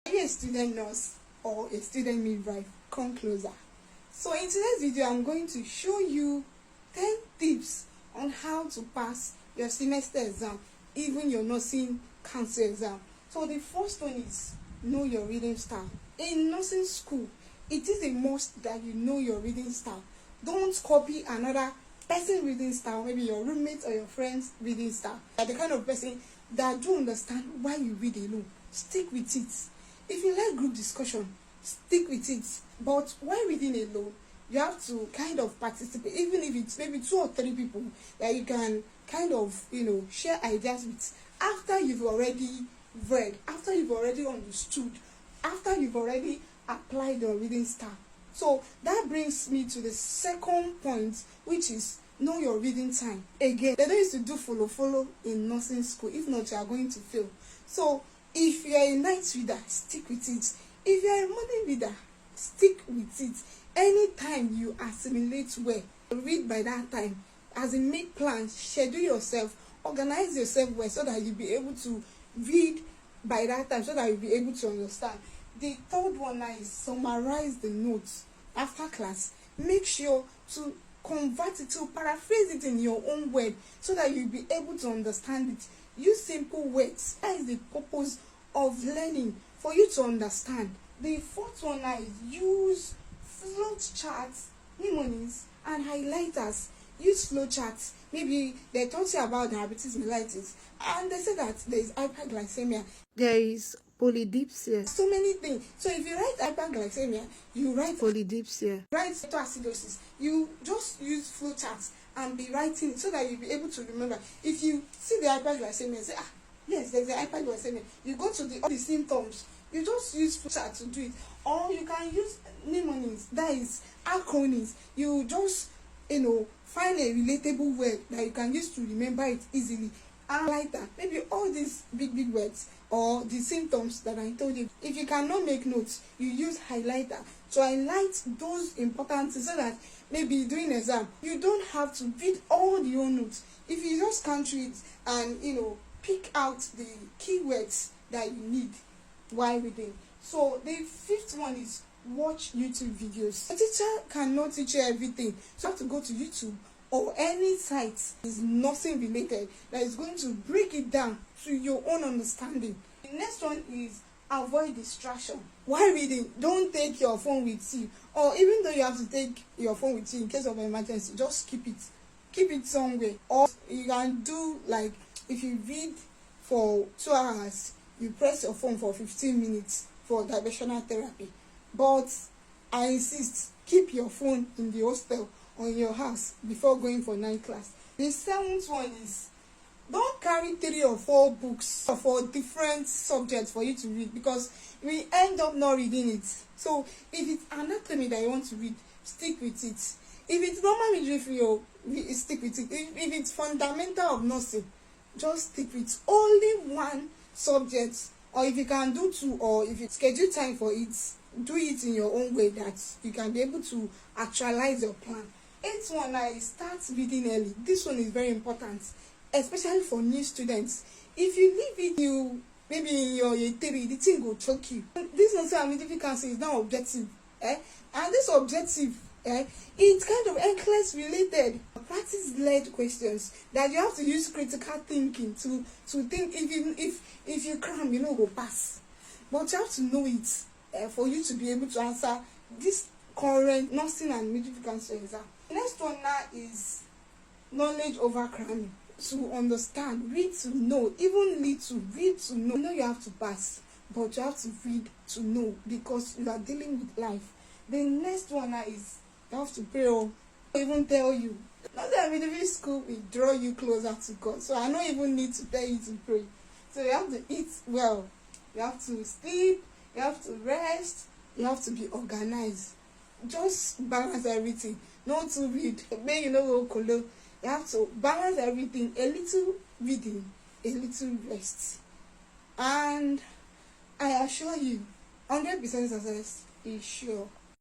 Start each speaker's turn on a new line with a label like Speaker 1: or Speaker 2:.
Speaker 1: Are you a student nurse or a student midwife? Come closer. So in today's video, I'm going to show you 10 tips on how to pass your semester exam, even your nursing council exam. So the first one is know your reading style. In nursing school, it is a must that you know your reading style. Don't copy another person's reading style, maybe your roommate or your friend's reading style. You're the kind of person that don't understand why you read alone. Stick with it. If you like group discussion, stick with it. But while reading alone, you have to kind of participate, even if it's maybe 2 or 3 people that you can kind of, share ideas with. After you've already read, after you've already understood, after you've already applied your reading style. So that brings me to the second point, which is know your reading time. Again, they don't used to do follow in nursing school. If not, you are going to fail. So if you are a night reader, stick with it. If you are a morning reader, stick with it. Anytime you assimilate well, read by that time. As in, make plans, schedule yourself, organize yourself well, so that you'll be able to read by that time, so that you'll be able to understand. The third one now is summarize the notes after class. Make sure to convert it, to paraphrase it in your own word, so that you'll be able to understand it. Use simple words. That is the purpose of learning, for you to understand. The fourth one now is use float charts, mnemonics, and highlighters. Use flow charts. Maybe they taught you about diabetes mellitus, and they say that there is hyperglycemia, there is polydipsia, so many things. So if you write hyperglycemia, you write polydipsia. Write ketoacidosis, you just use flow charts and be writing it, so that you'll be able to remember. If you see the hyperglycemia, say, yes, there's a hyperglycemia, you go to all the symptoms, you just use flow chart to do it. Or you can use mnemonics, that is acronyms. You just find a relatable word that you can use to remember it easily. And like that, maybe all these big words or the symptoms that I told you. If you cannot make notes, you use highlighter to highlight those important things, so that maybe during exam you don't have to read all the whole notes. If you just can't read and pick out the keywords that you need while reading. So the fifth one is watch YouTube videos. A teacher cannot teach you everything, so you have to go to YouTube or any site is nursing related that is going to break it down to your own understanding. The next one is avoid distraction. While reading, don't take your phone with you, or even though you have to take your phone with you in case of emergency, just keep it somewhere. Or you can do, like, if you read for 2 hours, you press your phone for 15 minutes for diversional therapy. But I insist, keep your phone in the hostel or in your house before going for night class. The seventh one is don't carry 3 or 4 books for different subjects for you to read, because we end up not reading it. So if it's anatomy that you want to read, stick with it. If it's normal midwifery, stick with it. If it's fundamental of nursing, just stick with only one subject. Or if you can do 2, or if you schedule time for it, do it in your own way, that you can be able to actualize your plan. 8th one, I start reading early. This one is very important, especially for new students. If you leave it, maybe in your year 3, the thing will choke you. This nursing and midwifery council is now objective, and this objective, it's kind of NCLEX related. Practice-led questions that you have to use critical thinking to think. If you cram, go pass. But you have to know it for you to be able to answer this current nursing and midwifery council exam. Next one now is knowledge over cramming. To understand, read to know, even little, read to know. You know you have to pass, but you have to read to know, because you are dealing with life. The next one now is you have to pray. I even tell you, nursing and midwifery school will draw you closer to God. So I don't even need to tell you to pray. So you have to eat well, you have to sleep, you have to rest, you have to be organized. Just balance everything. Not to read, maybe go colo. You have to balance everything. A little reading, a little rest, and I assure you, 100% success is sure.